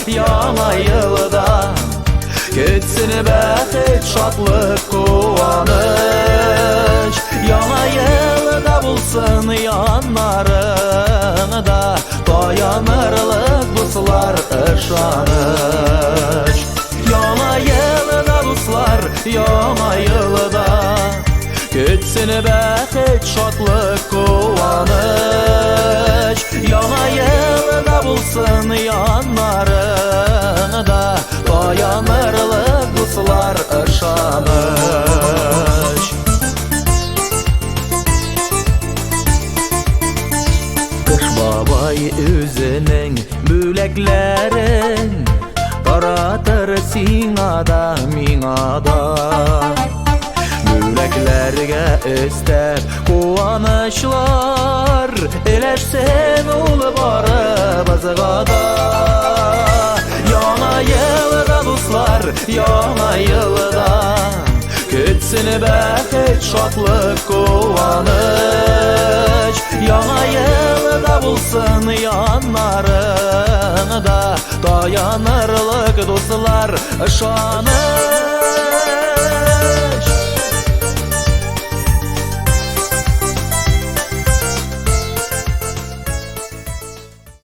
yana yılda. Ketsin bəxet, şadlıq, qovanış, yana yılda bulsun yanlarında. Dayanırlıq dostlar, ışanış. Yana yılda dostlar, yana yılda. Ketsin bəxet, şadlıq, qovanış, yana yılda bulsun yanlarında. Dayanırlıq dostlar, ışanış. Kış babay özünün büleklerin taratır sinada minada. Büleklerge istep kuvanışlar eleşsen ul barımızgada. Yana yılda dostlar, yana yılda. Ketsin bəxet, şadlıq, qovanış, yana yılda bulsun yanlarında. Dayanırlıq dostlar, ışanış.